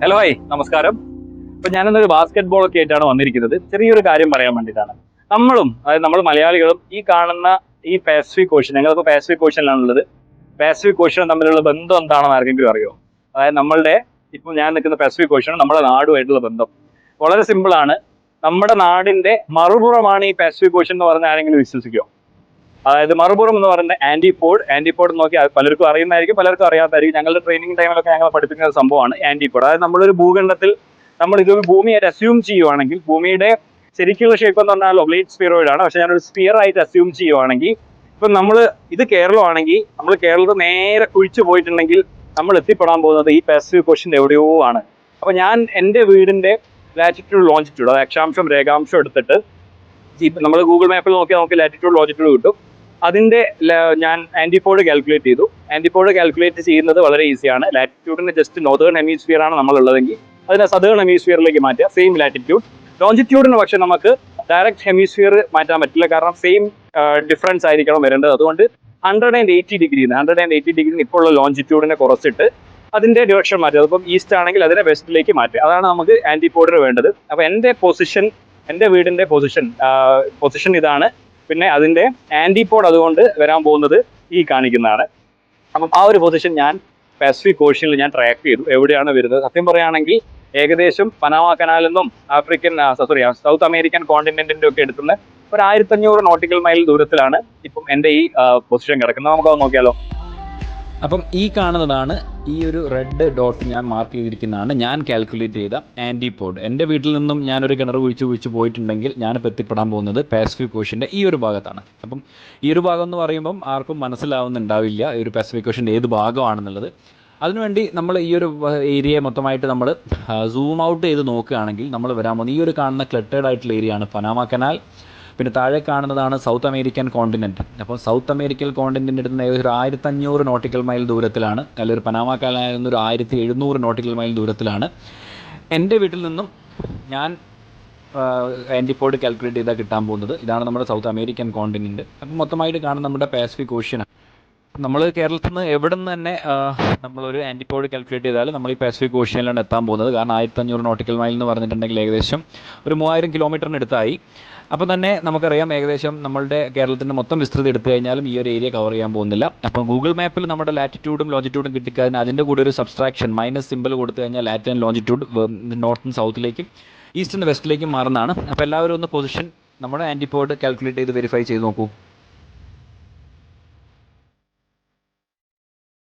Hello hi നമസ്കാരം. ഇപ്പൊ ഞാനിന്നൊരു basket ball ഒക്കെ ആയിട്ടാണ് വന്നിരിക്കുന്നത്. ചെറിയൊരു കാര്യം പറയാൻ വേണ്ടിയിട്ടാണ്. അതായത് നമ്മൾ മലയാളികളും ഈ കാണുന്ന ഈ പാസിഫിക് ഓഷ്യൻ, ഞങ്ങളിപ്പോൾ പാസിഫിക് ഓഷ്യനിലാണുള്ളത്. പാസിഫിക് ഓഷ്യൻ തമ്മിലുള്ള ബന്ധം എന്താണെന്ന് ആർക്കെങ്കിലും അറിയോ? അതായത് ഇപ്പോൾ ഞാൻ നിൽക്കുന്ന പാസിഫിക് ഓഷ്യനും നമ്മുടെ നാടുമായിട്ടുള്ള ബന്ധം വളരെ സിമ്പിൾ ആണ്. നമ്മുടെ നാടിന്റെ മറുപുറമാണ് ഈ പാസിഫിക് ഓഷ്യൻ എന്ന് പറഞ്ഞാൽ ആരെങ്കിലും വിശ്വസിക്കുമോ? അതായത് മറുപുറം എന്ന് പറയുന്നത് ആന്റിപോഡ് നോക്കി പലർക്കും അറിയുന്നതായിരിക്കും, പലർക്കും അറിയാത്തായിരിക്കും. ഞങ്ങളുടെ ട്രെയിനിങ് ടൈമിലൊക്കെ ഞങ്ങൾ പഠിപ്പിക്കുന്ന ഒരു സംഭവമാണ് ആന്റിപോഡ്. അതായത് നമ്മളൊരു ഭൂഖണ്ഡത്തിൽ നമ്മൾ ഇതൊരു ഭൂമിയായിട്ട് അസ്യൂം ചെയ്യുവാണെങ്കിൽ, ഭൂമിയുടെ ശരിക്കുള്ള ഷേപ്പ് എന്ന് പറഞ്ഞാൽ ഒബ്ലേറ്റ് സ്പിയറോയിഡ് ആണ്. പക്ഷെ ഞാനൊരു സ്പിയർ ആയിട്ട് അസ്യൂം ചെയ്യുവാണെങ്കിൽ, ഇപ്പം നമ്മൾ ഇത് കേരളമാണെങ്കിൽ, നമ്മൾ കേരളത്തിൽ നേരെ കുഴിച്ചു പോയിട്ടുണ്ടെങ്കിൽ നമ്മൾ എത്തിപ്പെടാൻ പോകുന്നത് ഈ പാസിഫിക് ഓഷ്യൻ്റെ എവിടെയോ ആണ്. അപ്പൊ ഞാൻ എൻ്റെ വീടിന്റെ ലാറ്റിറ്റ്യൂഡ് ലോഞ്ചിറ്റ്യൂഡ്, അത് അക്ഷാംശം രേഖാംശം എടുത്തിട്ട് നമ്മൾ ഗൂഗിൾ മാപ്പിൽ നോക്കിയാൽ നമുക്ക് ലാറ്റിറ്റ്യൂഡ് ലോഞ്ചിറ്റ്യൂഡ് കിട്ടും. അതിന്റെ ഞാൻ ആന്റിപോഡ് കാൽക്കുലേറ്റ് ചെയ്തു. ആന്റിപോഡ് കാൽക്കുലേറ്റ് ചെയ്യുന്നത് വളരെ ഈസിയാണ്. ലാറ്റിറ്റ്യൂഡിന് ജസ്റ്റ് നോർത്തേൺ ഹെമിസ്ഫിയർ ആണ് നമ്മളുള്ളതെങ്കിൽ അതിനെ സദേൺ ഹെമിസ്ഫിയറിലേക്ക് മാറ്റുക, സെയിം ലാറ്റിറ്റ്യൂഡ്. ലോഞ്ചിറ്റ്യൂഡിന് പക്ഷെ നമുക്ക് ഡയറക്റ്റ് ഹെമിസ്ഫിയർ മാറ്റാൻ പറ്റില്ല, കാരണം സെയിം ഡിഫറൻസ് ആയിരിക്കണം വരേണ്ടത്. അതുകൊണ്ട് 180 ഡിഗ്രി ഇപ്പോൾ ഉള്ള ലോഞ്ചിറ്റ്യൂഡിനെ കുറച്ചിട്ട് അതിന്റെ ഡിറക്ഷൻ മാറ്റുക. അതിപ്പം ഈസ്റ്റ് ആണെങ്കിൽ അതിനെ വെസ്റ്റിലേക്ക് മാറ്റുക. അതാണ് നമുക്ക് ആന്റിപോഡിന് വേണ്ടത്. അപ്പൊ എൻ്റെ വീടിന്റെ പൊസിഷൻ ഇതാണ്. പിന്നെ അതിന്റെ ആന്റിപോഡ് അതുകൊണ്ട് വരാൻ പോകുന്നത് ഈ കാണിക്കുന്നതാണ്. അപ്പം ആ ഒരു പൊസിഷൻ ഞാൻ പാസിഫിക് ഓഷ്യനിൽ ഞാൻ ട്രാക്ക് ചെയ്തു, എവിടെയാണ് വരുന്നത്. സത്യം പറയുകയാണെങ്കിൽ ഏകദേശം പനാമ കനാലിൽ നിന്നും സൗത്ത് അമേരിക്കൻ കോണ്ടിനെന്റിന്റെ ഒക്കെ എടുത്തുന്ന ഒരു 1500 നോട്ടിക്കൽ മൈൽ ദൂരത്തിലാണ് ഇപ്പം എൻ്റെ ഈ പൊസിഷൻ കിടക്കുന്നത്. നമുക്കത് നോക്കിയാലോ? അപ്പം ഈ കാണുന്നതാണ് ഈ ഒരു റെഡ് ഡോട്ട് ഞാൻ മാർക്ക് ചെയ്തിരിക്കുന്നതാണ് ഞാൻ കാൽക്കുലേറ്റ് ചെയ്ത ആൻറ്റിപോഡ്. എൻ്റെ വീട്ടിൽ നിന്നും ഞാനൊരു കിണർ കുഴിച്ച് പോയിട്ടുണ്ടെങ്കിൽ ഞാനിപ്പോൾ എത്തിപ്പെടാൻ പോകുന്നത് പാസിഫിക് ഓഷ്യൻ്റെ ഈ ഒരു ഭാഗത്താണ്. അപ്പം ഈ ഒരു ഭാഗം എന്ന് പറയുമ്പം ആർക്കും മനസ്സിലാവുന്നുണ്ടാവില്ല ഈ ഒരു പാസിഫിക് ഓഷ്യൻ്റെ ഏത് ഭാഗമാണെന്നുള്ളത്. അതിനുവേണ്ടി നമ്മൾ ഈ ഒരു ഏരിയയെ മൊത്തമായിട്ട് നമ്മൾ സൂം ഔട്ട് ചെയ്ത് നോക്കുകയാണെങ്കിൽ നമ്മൾ വരാൻ പോകുന്നത് ഈ ഒരു കാണുന്ന ക്ലട്ടേഡ് ആയിട്ടുള്ള ഏരിയയാണ് പനാമ കനാൽ. പിന്നെ താഴെ കാണുന്നതാണ് സൗത്ത് അമേരിക്കൻ കോണ്ടിനെൻറ്റ്. അപ്പോൾ സൗത്ത് അമേരിക്കൻ കോണ്ടിനെൻ്റ് എടുക്കുന്ന ഏകദേശം ഒരു 1500 നോട്ടിക്കൽ മൈൽ ദൂരത്തിലാണ്, അല്ലെങ്കിൽ ഒരു പനാമ കനാലിൽ നിന്ന് ഒരു 1700 നോട്ടിക്കൽ മൈൽ ദൂരത്തിലാണ് എൻ്റെ വീട്ടിൽ നിന്നും ഞാൻ ആൻറ്റിപോഡ് കാൽക്കുലേറ്റ് ചെയ്താൽ കിട്ടാൻ പോകുന്നത്. ഇതാണ് നമ്മുടെ സൗത്ത് അമേരിക്കൻ കോണ്ടിനെൻറ്റ്. അപ്പോൾ മൊത്തമായിട്ട് കാണുന്ന നമ്മുടെ പാസിഫിക് ഓഷ്യനാണ്. നമ്മൾ കേരളത്തിൽ നിന്ന് എവിടെ നിന്ന് തന്നെ നമ്മളൊരു ആൻറ്റിപോഡ് കാൽക്കുലേറ്റ് ചെയ്താൽ നമ്മൾ ഈ പാസിഫിക് ഓഷ്യനിലാണ് എത്താൻ പോകുന്നത്. കാരണം 1500 നോട്ടിക്കൽ മൈൽ എന്ന് പറഞ്ഞിട്ടുണ്ടെങ്കിൽ ഏകദേശം ഒരു 3000 കിലോമീറ്ററിന് അടുത്തായി. അപ്പോൾ തന്നെ നമുക്കറിയാം ഏകദേശം നമ്മളുടെ കേരളത്തിൻ്റെ മൊത്തം വിസ്തൃതി എടുത്തു കഴിഞ്ഞാലും ഈ ഒരു ഏരിയ കവർ ചെയ്യാൻ പോകുന്നില്ല. അപ്പോൾ ഗൂഗിൾ മാപ്പിൽ നമ്മുടെ ലാറ്റിറ്റ്യൂഡും ലോഞ്ചിറ്റ്യൂഡും കിട്ടിക്കഴിഞ്ഞാൽ അതിൻ്റെ കൂടെ ഒരു സബ്സ്ട്രാക്ഷൻ മൈനസ് സിമ്പിൾ കൊടുത്തു കഴിഞ്ഞാൽ ലാറ്റ് ആൻഡ് ലോഞ്ചിറ്റ്യൂഡ് നോർത്തും സൗത്തിലേക്കും ഈസ്റ്റിൻ്റെ വെസ്റ്റിലേക്കും മാറുന്നതാണ്. അപ്പോൾ എല്ലാവരും ഒന്ന് പൊസിഷൻ നമ്മുടെ ആൻറ്റിപോഡ് കാൽക്കുലേറ്റ് ചെയ്ത് വെരിഫൈ ചെയ്ത് നോക്കൂ.